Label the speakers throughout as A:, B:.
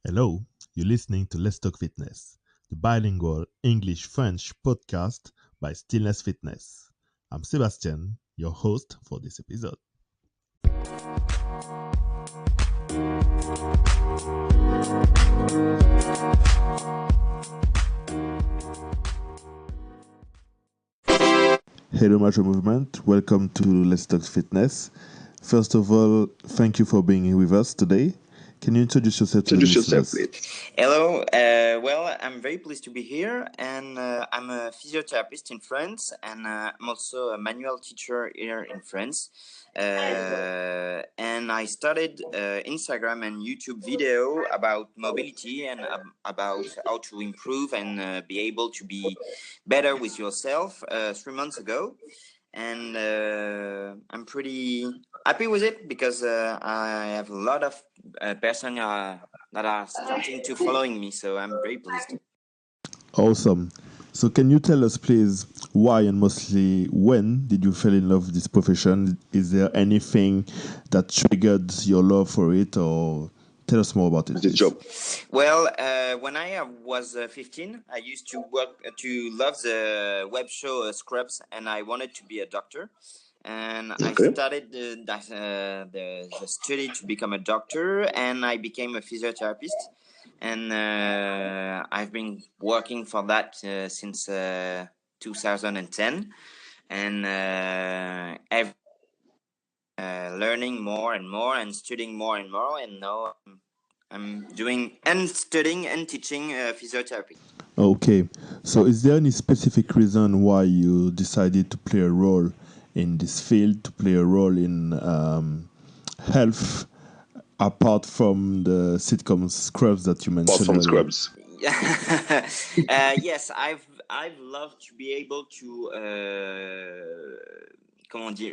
A: Hello, you're listening to Let's Talk Fitness, the bilingual English-French podcast by Stillness Fitness. I'm Sebastian, your host for this episode. Hello, Majormouvement. Welcome to Let's Talk Fitness. First of all, thank you for being here with us today. Can you introduce yourself to the listeners?
B: Hello. I'm very pleased to be here, and I'm a physiotherapist in France, and I'm also a manual teacher here in France. And I started Instagram and YouTube video about mobility and about how to improve and be able to be better with yourself 3 months ago. And I'm pretty happy with it because I have a lot of person that are starting to following me, so I'm very pleased.
A: Awesome. So can you tell us, please, why and mostly when did you fall in love with this profession? Is there anything that triggered your love for it, or tell us more about it,
B: this job? Well, when I was 15, I used to love the web show Scrubs, and I wanted to be a doctor. And I started the study to become a doctor, and I became a physiotherapist. And I've been working for that since 2010, and I've learning more and more and studying more and more, and now I'm doing and studying and teaching physiotherapy.
A: Okay. So is there any specific reason why you decided to play a role in this field, to play a role in health, apart from the sitcom Scrubs that you mentioned earlier?
B: Scrubs. Yes, I've loved to be able to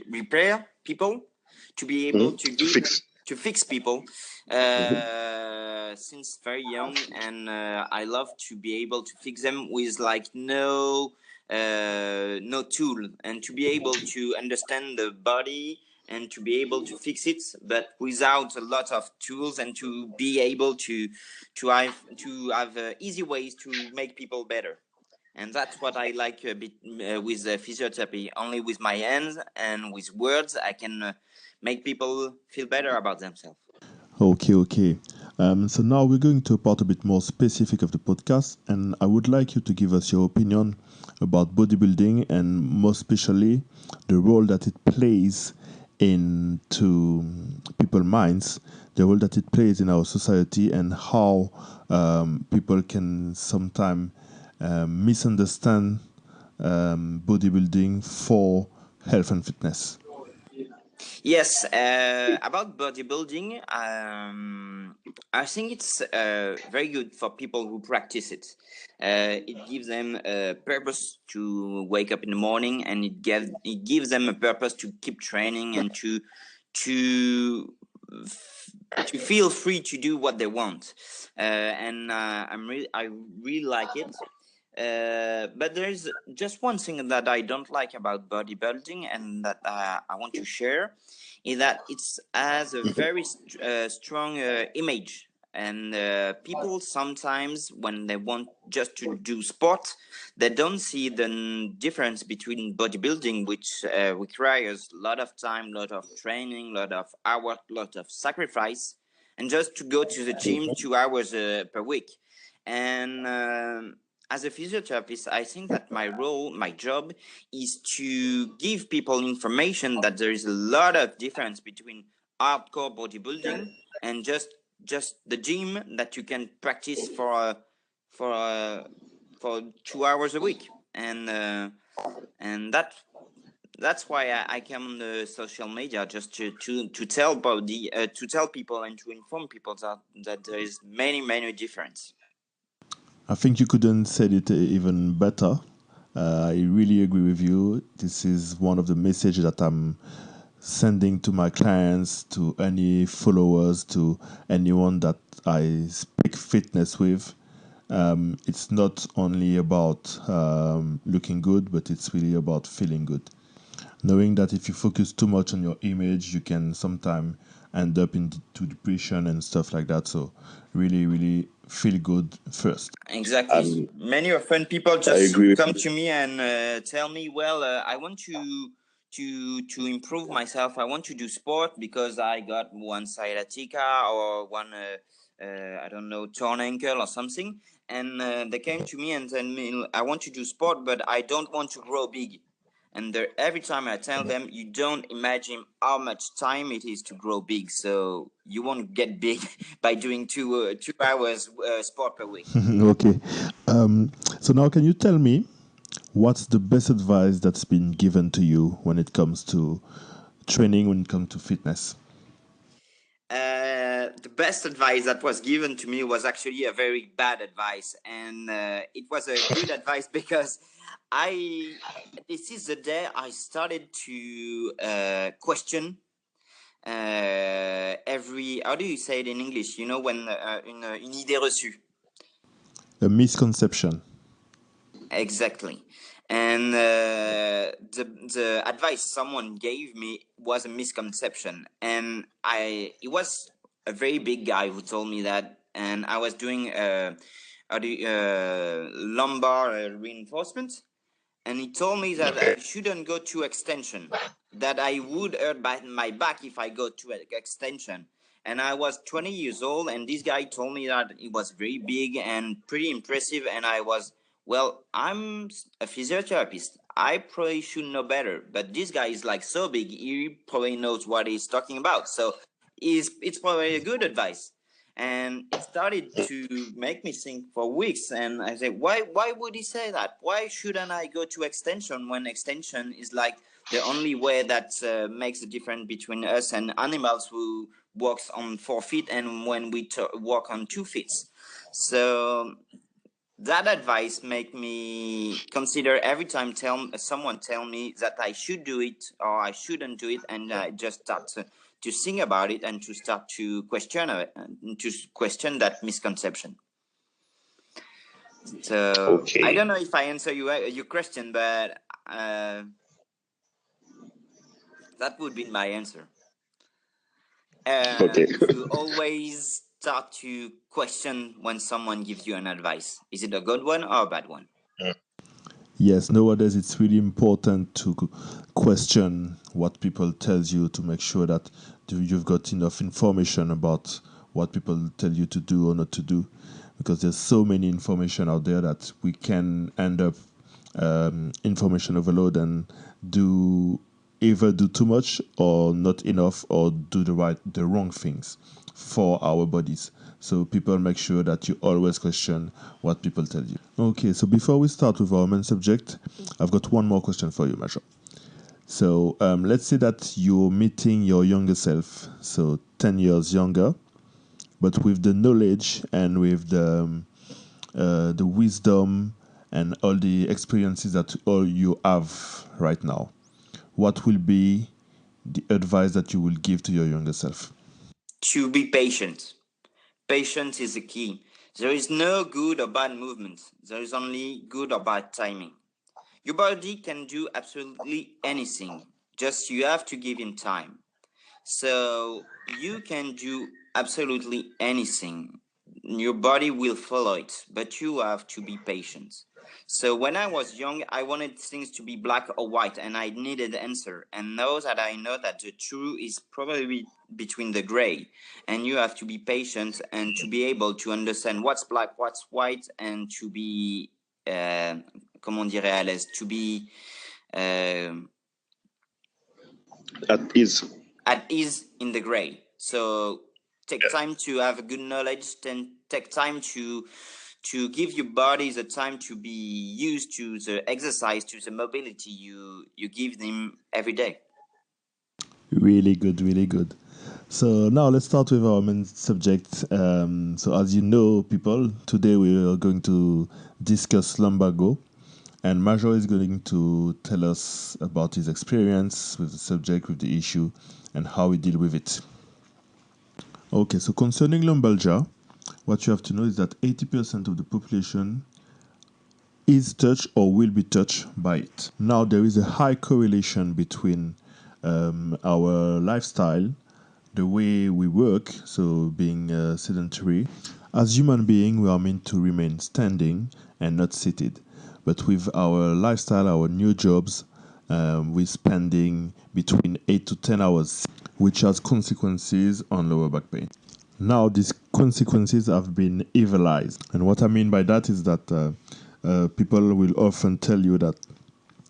B: repair people, to be able to fix people since very young, and I love to be able to fix them with no tool, and to be able to understand the body and to be able to fix it, but without a lot of tools, and to be able to have easy ways to make people better. And that's what I like a bit with physiotherapy. Only with my hands and with words, I can make people feel better about themselves.
A: Okay. So now we're going to a part a bit more specific of the podcast, and I would like you to give us your opinion about bodybuilding, and more especially the role that it plays into people's minds, the role that it plays in our society, and how people can sometimes misunderstand bodybuilding for health and fitness.
B: Yes, about bodybuilding, I think it's very good for people who practice it. It gives them a purpose to wake up in the morning, and it gives them a purpose to keep training and to feel free to do what they want. I really like it. But there's just one thing that I don't like about bodybuilding, and that I want to share, is that it has a very strong image. And people sometimes, when they want just to do sport, they don't see the difference between bodybuilding, which requires a lot of time, a lot of training, a lot of hours, a lot of sacrifice, and just to go to the gym 2 hours per week. And as a physiotherapist, I think that my job, is to give people information that there is a lot of difference between hardcore bodybuilding and just the gym that you can practice for 2 hours a week, and that's why I come on the social media, just to tell to tell people and to inform people that there is many difference.
A: I think you couldn't said it even better. I really agree with you. This is one of the messages that I'm sending to my clients, to any followers, to anyone that I speak fitness with. It's not only about looking good, but it's really about feeling good. Knowing that if you focus too much on your image, you can sometimes end up into depression and stuff like that. So really, really feel good first.
B: Exactly. Many often people
C: I
B: just
C: agree with
B: come
C: you.
B: to me and tell me, well, I want to improve myself. I want to do sport because I got one sciatica or one I don't know, torn ankle or something. And they came to me and said me, I want to do sport, but I don't want to grow big. And every time I tell them, you don't imagine how much time it is to grow big. So you won't get big by doing 2 hours sport per week.
A: Okay. So now, can you tell me what's the best advice that's been given to you when it comes to training, when it comes to fitness?
B: The best advice that was given to me was actually a very bad advice, and it was a good advice because I. This is the day I started to question every. How do you say it in English? You know, when une idée reçue.
A: A misconception.
B: Exactly. And the advice someone gave me was a misconception, and it was a very big guy who told me that, and I was doing lumbar reinforcement, and he told me that I shouldn't go to extension, that I would hurt my back if I go to extension. And I was 20 years old, and this guy told me that it was very big and pretty impressive. And I was, well, I'm a physiotherapist. I probably should know better. But this guy is like so big, he probably knows what he's talking about. So it's probably a good advice. And it started to make me think for weeks. And I said, why would he say that? Why shouldn't I go to extension when extension is like the only way that makes the difference between us and animals who walks on 4 feet and when we walk on 2 feet? So that advice make me consider every time someone tell me that I should do it or I shouldn't do it, and I just start to think about it and to start to question it, to question that misconception. So I don't know if I answer your question, but that would be my answer. To always start to question when someone gives you an advice. Is it a good one or a bad one?
A: Yes, nowadays it's really important to question what people tells you to make sure that you've got enough information about what people tell you to do or not to do, because there's so many information out there that we can end up information overload and either do too much or not enough or do the wrong things for our bodies. So people make sure that you always question what people tell you. Okay, so before we start with our main subject, I've got one more question for you, Major. So let's say that you're meeting your younger self, so 10 years younger, but with the knowledge and with the wisdom and all the experiences that all you have right now. What will be the advice that you will give to your younger self?
B: To be patient. Patience is the key. There is no good or bad movement. There is only good or bad timing. Your body can do absolutely anything. Just you have to give him time. So you can do absolutely anything. Your body will follow it, but you have to be patient. So when I was young, I wanted things to be black or white, and I needed an answer. And now that I know that the truth is probably between the gray, and you have to be patient and to be able to understand what's black, what's white, and to be, comment dirais à l'aise, to be at ease in the gray. So take time to have a good knowledge, then take time to give your body the time to be used to the exercise, to the mobility you give them every day.
A: Really good, really good. So now let's start with our main subject. So as you know, people, today we are going to discuss lumbago, and Major is going to tell us about his experience with the subject, with the issue, and how he deal with it. Okay, so concerning lumbalgia, what you have to know is that 80% of the population is touched or will be touched by it. Now, there is a high correlation between our lifestyle, the way we work, so being sedentary. As human beings, we are meant to remain standing and not seated. But with our lifestyle, our new jobs, we're spending between 8 to 10 hours, which has consequences on lower back pain. Now, these consequences have been evilized. And what I mean by that is that people will often tell you that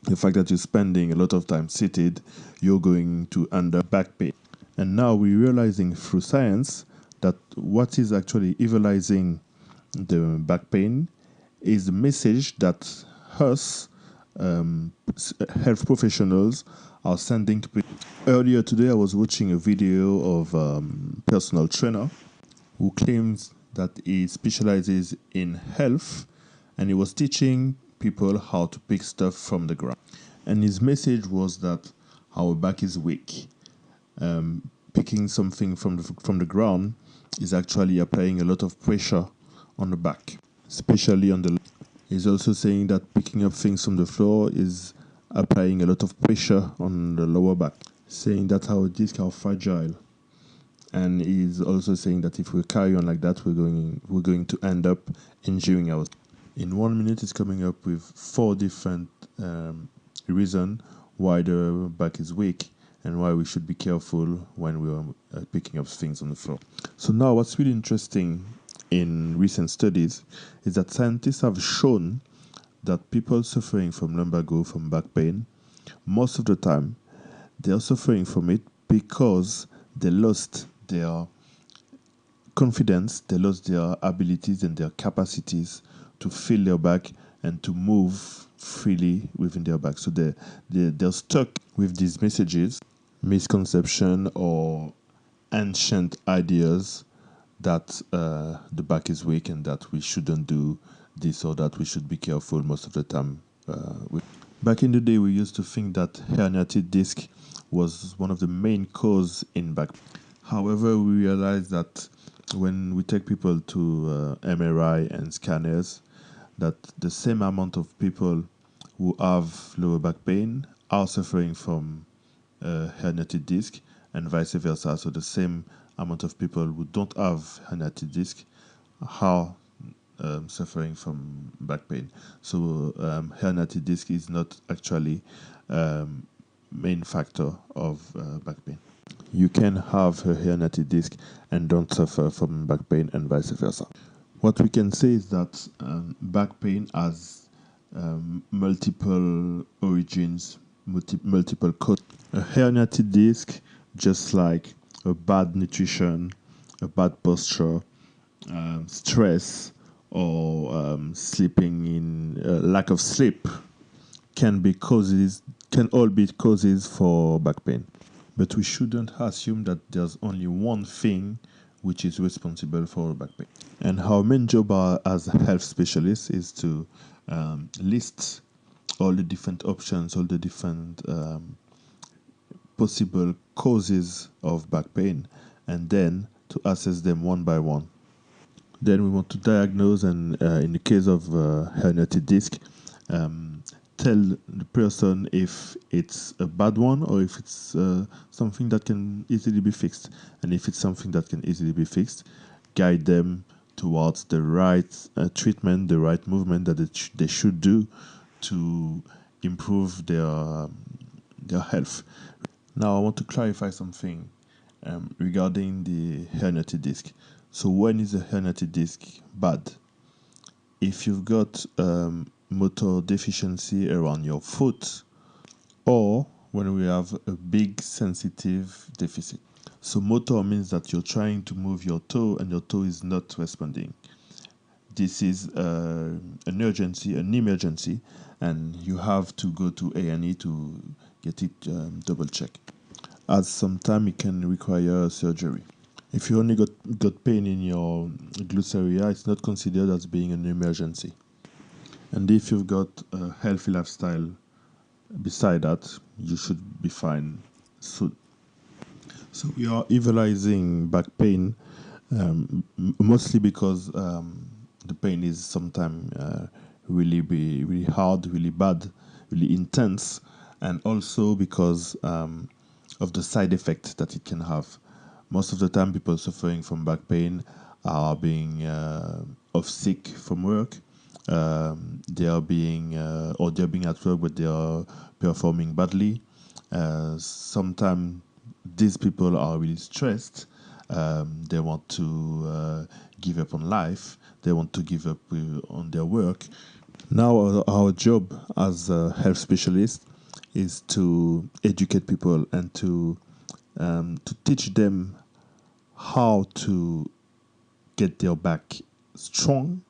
A: the fact that you're spending a lot of time seated, you're going to end up back pain. And now we're realizing through science that what is actually evilizing the back pain is the message that us, health professionals, are sending to people. Earlier today, I was watching a video of personal trainer who claims that he specializes in health, and he was teaching people how to pick stuff from the ground. And his message was that our back is weak. Picking something from the ground is actually applying a lot of pressure on the back, especially on the. He's also saying that picking up things from the floor is applying a lot of pressure on the lower back, saying that our discs are fragile. And he's also saying that if we carry on like that, we're going to end up injuring ourselves. In 1 minute, he's coming up with 4 different reasons why the back is weak and why we should be careful when we are picking up things on the floor. So now what's really interesting in recent studies is that scientists have shown that people suffering from lumbago, from back pain, most of the time, they are suffering from it because they lost their confidence, they lost their abilities and their capacities to feel their back and to move freely within their back. So they're stuck with these messages, misconception or ancient ideas that the back is weak and that we shouldn't do this or that we should be careful most of the time. Back in the day, we used to think that herniated disc was one of the main cause in back. However, we realized that when we take people to MRI and scanners, that the same amount of people who have lower back pain are suffering from herniated disc and vice versa. So the same amount of people who don't have herniated disc are suffering from back pain. So herniated disc is not actually main factor of back pain. You can have a herniated disc and don't suffer from back pain and vice versa. What we can say is that back pain has multiple origins, multiple causes. A herniated disc, just like a bad nutrition, a bad posture, stress, or sleeping in lack of sleep, can all be causes for back pain. But we shouldn't assume that there's only one thing which is responsible for back pain. And our main job as health specialists is to list all the different options, all the different possible causes of back pain, and then to assess them one by one. Then we want to diagnose, and in the case of herniated disc, tell the person if it's a bad one or if it's something that can easily be fixed. And if it's something that can easily be fixed, guide them towards the right treatment, the right movement that they should do to improve their health. Now, I want to clarify something regarding the herniated disc. So when is a herniated disc bad? If you've got motor deficiency around your foot, or when we have a big sensitive deficit. So motor means that you're trying to move your toe and your toe is not responding. This is an urgency, an emergency, and you have to go to A&E to get it double checked. As sometimes it can require surgery. If you only got pain in your glutes area, it's not considered as being an emergency. And if you've got a healthy lifestyle beside that, you should be fine soon. So we are evilizing back pain mostly because the pain is sometimes really hard, really bad, really intense, and also because of the side effect that it can have. most of the time people suffering from back pain are being off sick from work. They are being or they're being at work, but they are performing badly. Sometimes these people are really stressed. They want to give up on life. They want to give up on their work. Now, our job as a health specialist is to educate people and to teach them how to get their back strong,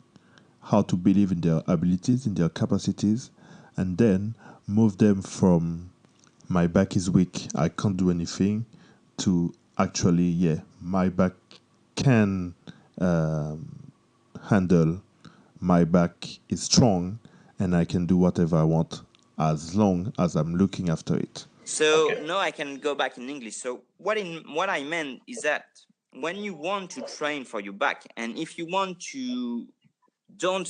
A: how to believe in their abilities, in their capacities, and then move them from my back is weak, I can't do anything, to actually, yeah, my back can handle, my back is strong, and I can do whatever I want as long as I'm looking after it.
B: So now I can go back in English. So what I meant is that when you want to train for your back, and if you want to don't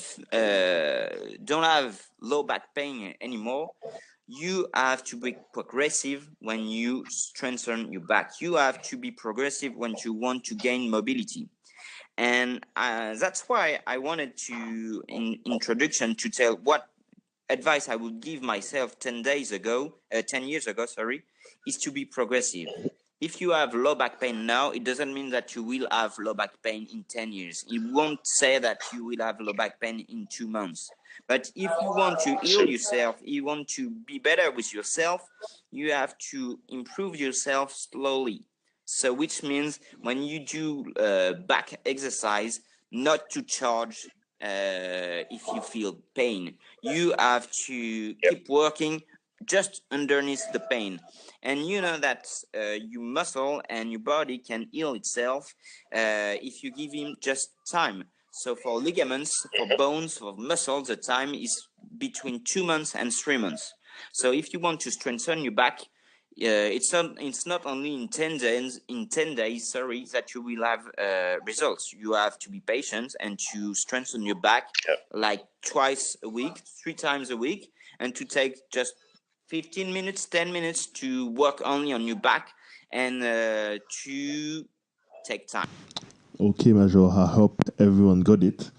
B: have low back pain anymore, you have to be progressive when you strengthen your back. You have to be progressive when you want to gain mobility. And that's why I wanted to, in introduction, to tell what advice I would give myself 10 years ago, sorry, is to be progressive. If you have low back pain now, it doesn't mean that you will have low back pain in 10 years. It won't say that you will have low back pain in 2 months. But if you want to heal yourself, you want to be better with yourself, you have to improve yourself slowly. So, which means when you do back exercise, not to charge if you feel pain. You have to keep working just underneath the pain. And you know that your muscle and your body can heal itself if you give him just time. So for ligaments, for bones, for muscles, the time is between 2 months and 3 months. So if you want to strengthen your back, it's not only in 10 days, sorry, that you will have results. You have to be patient and to strengthen your back like twice a week, 3 times a week, and to take just 15 minutes, 10 minutes to work only on your back and to take time.
A: Okay, Major, I hope everyone got it.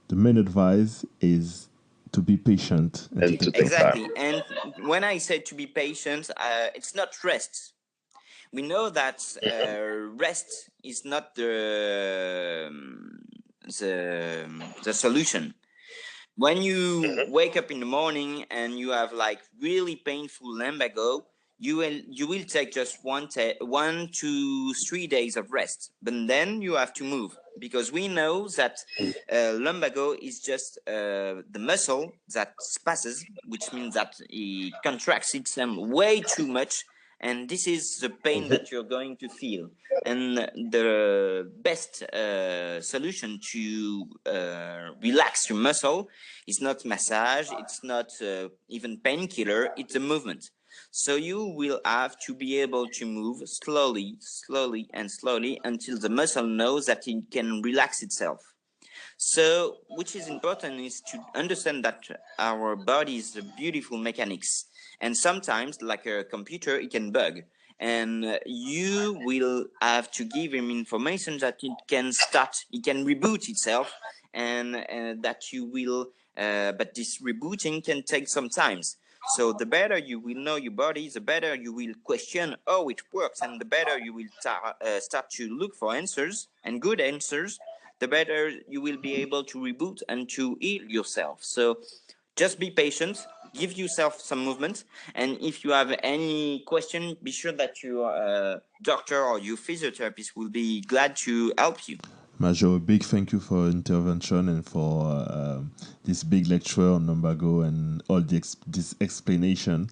A: The main advice is to be patient and to take
B: Exactly. And when I say to be patient, it's not rest. We know that rest is not the solution. When you wake up in the morning and you have like really painful lumbago, you will take just 1 to 3 days of rest, but then you have to move, because we know that lumbago is just the muscle that passes, which means that it contracts itself way too much, and this is the pain that you're going to feel. And the best solution to relax your muscle is not massage, it's not even painkiller, it's a movement. So you will have to be able to move slowly, slowly, and slowly until the muscle knows that it can relax itself. So, which is important is to understand that our body is a beautiful mechanics, and sometimes, like a computer, it can bug, and you will have to give him information that it can reboot itself, and that you will. But this rebooting can take some times. So the better you will know your body, the better you will question how it works, and the better you will start to look for answers and good answers, the better you will be able to reboot and to heal yourself. So just be patient, give yourself some movement, and if you have any question, be sure that your doctor or your physiotherapist will be glad to help you.
A: Major, a big thank you for intervention and for this big lecture on lumbago and all this explanation.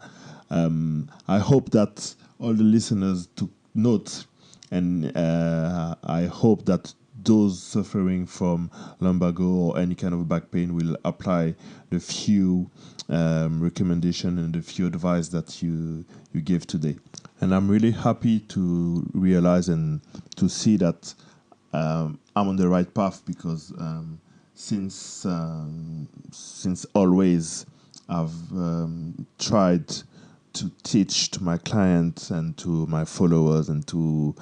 A: I hope that all the listeners took note, and I hope that those suffering from lumbago or any kind of back pain will apply the few recommendation and the few advice that you gave today. And I'm really happy to realize and to see that I'm on the right path, because since always I've tried to teach to my clients and to my followers and to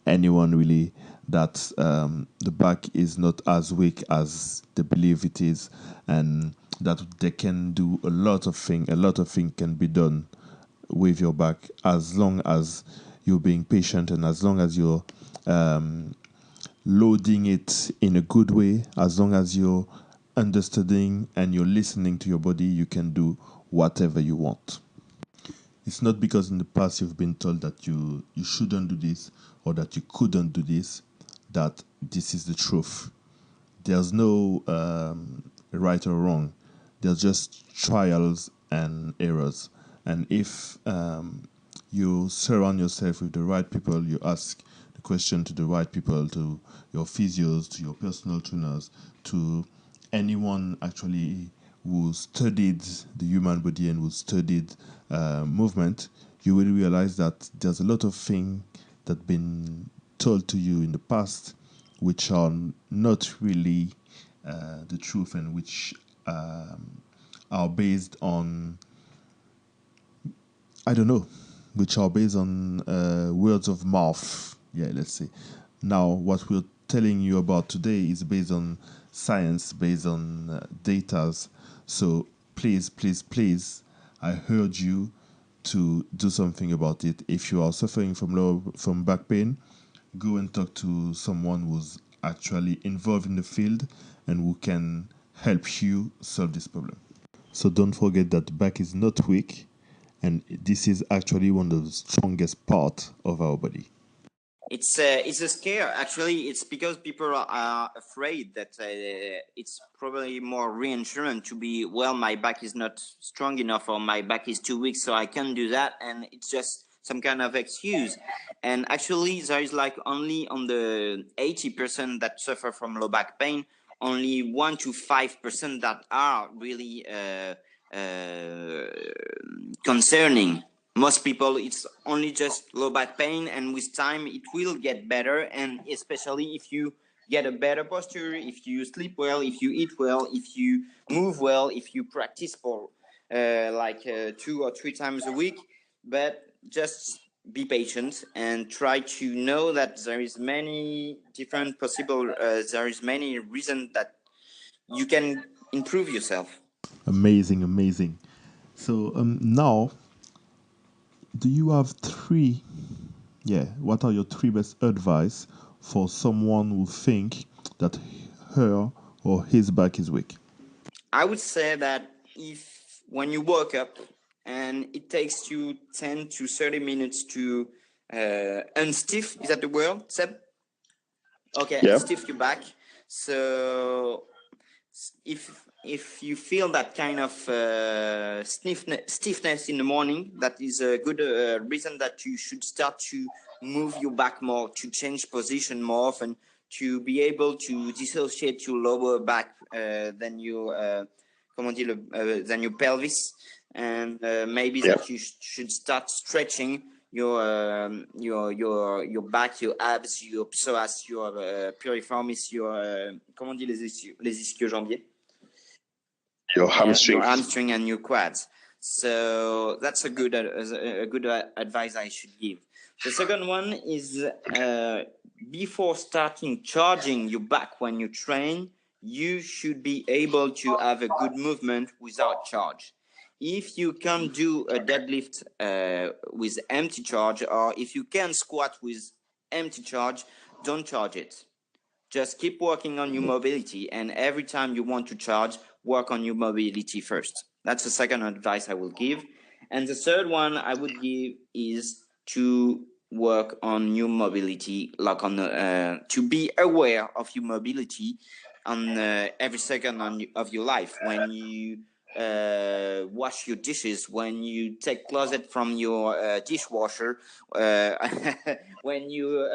A: anyone really that the back is not as weak as they believe it is, and that they can do a lot of things. A lot of things can be done with your back as long as you're being patient and as long as you're loading it in a good way. As long as you're understanding and you're listening to your body, you can do whatever you want. It's not because in the past you've been told that you shouldn't do this or that you couldn't do this that this is the truth. There's no right or wrong. There's just trials and errors. And if you surround yourself with the right people, you ask the question to the right people, to your physios, to your personal trainers, to anyone actually who studied the human body and who studied movement, you will realize that there's a lot of things that have been told to you in the past which are not really the truth and which are based on, I don't know, which are based on words of mouth. Yeah, let's say. Now, what we're telling you about today is based on science, based on data. So please, please, please, I urge you to do something about it. If you are suffering from back pain, go and talk to someone who's actually involved in the field and who can help you solve this problem. So don't forget that back is not weak, and this is actually one of the strongest parts of our body.
B: It's a scare. Actually, it's because people are afraid that it's probably more reassurance to be, well, my back is not strong enough or my back is too weak, so I can't do that, and it's just some kind of excuse. And actually, there is like only on the 80% that suffer from low back pain, only 1 to 5% that are really concerning. Most people, it's only just low back pain, and with time it will get better. And especially if you get a better posture, if you sleep well, if you eat well, if you move well, if you practice for 2 or 3 times a week. But just be patient and try to know that there is many different possible there is many reasons that you can improve yourself.
A: Amazing, amazing. So now, do you have three? Yeah, what are your three best advice for someone who think that her or his back is weak?
B: I would say that if when you wake up and it takes you 10 to 30 minutes to unstiff, is that the word, Seb? Okay,
C: Yeah.
B: unstiff your back. So if you feel that kind of stiffness in the morning, that is a good reason that you should start to move your back more, to change position more often, to be able to dissociate your lower back than your than your pelvis, and maybe that you should start stretching your back, your abs, your psoas, your piriformis, your comment on dit les ischio-jambiers?
C: Your hamstring.
B: Your hamstring and your quads. So that's a good advice I should give. The second one is before starting charging your back when you train, you should be able to have a good movement without charge. If you can do a deadlift with empty charge, or if you can squat with empty charge, don't charge it. Just keep working on your mobility, and every time you want to charge, work on your mobility first. That's the second advice I will give. And the third one I would give is to work on your mobility, like on to be aware of your mobility on every second of your life. When you wash your dishes, when you take closet from your dishwasher, when you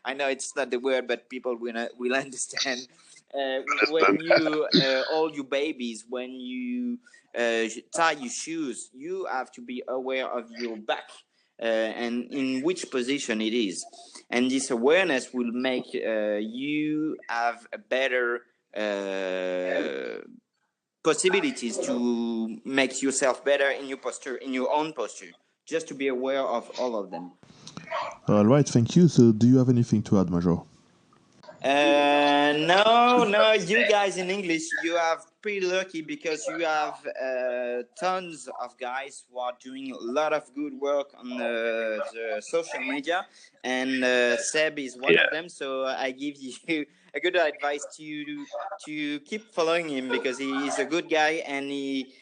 B: I know it's not the word, but people will understand. When you all your babies, when you tie your shoes, you have to be aware of your back and in which position it is. And this awareness will make you have a better possibilities to make yourself better in your posture, in your own posture. Just to be aware of all of them.
A: All right, thank you. So, do you have anything to add, Major?
B: No, you guys in English, you are pretty lucky because you have tons of guys who are doing a lot of good work on the social media, and Seb is one of them. So I give you a good advice to keep following him because he is a good guy, and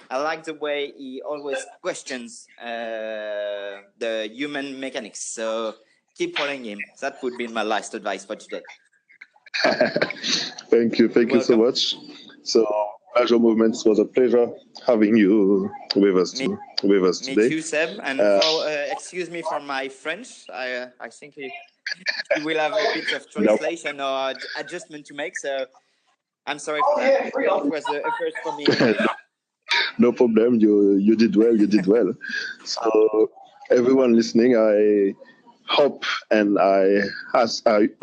B: I like the way he always questions the human mechanics. So keep following him. That would be my last advice for today.
C: Thank you so much. So, Majormouvement, was a pleasure having you with us today.
B: Me too, Seb. And excuse me for my French. I think you will have a bit of translation or adjustment to make. So I'm sorry for that. It was a first for me in English.
C: No problem. You did well. You did well. So, everyone listening, I hope and I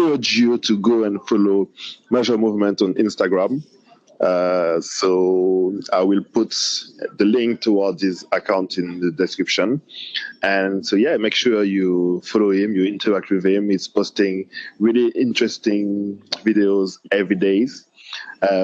C: urge you to go and follow Majormouvement on Instagram. So I will put the link towards his account in the description. And so, yeah, make sure you follow him, you interact with him. He's posting really interesting videos every day.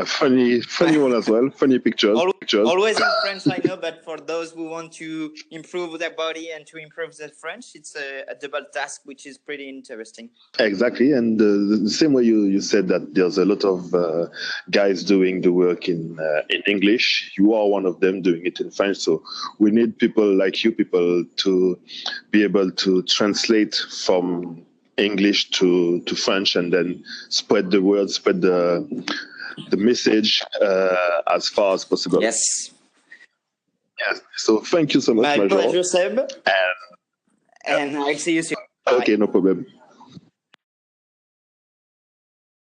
C: Funny one as well, funny pictures.
B: Always in French, I know, but for those who want to improve their body and to improve their French, it's a double task, which is pretty interesting.
C: Exactly, and the same way you said that there's a lot of guys doing the work in English. You are one of them doing it in French, so we need people like you, people to be able to translate from English to French and then spread the word, spread the message as far as possible.
B: Yes.
C: So thank you so much,
B: My
C: Major.
B: pleasure, Seb. And I'll see you soon.
C: Okay, no problem.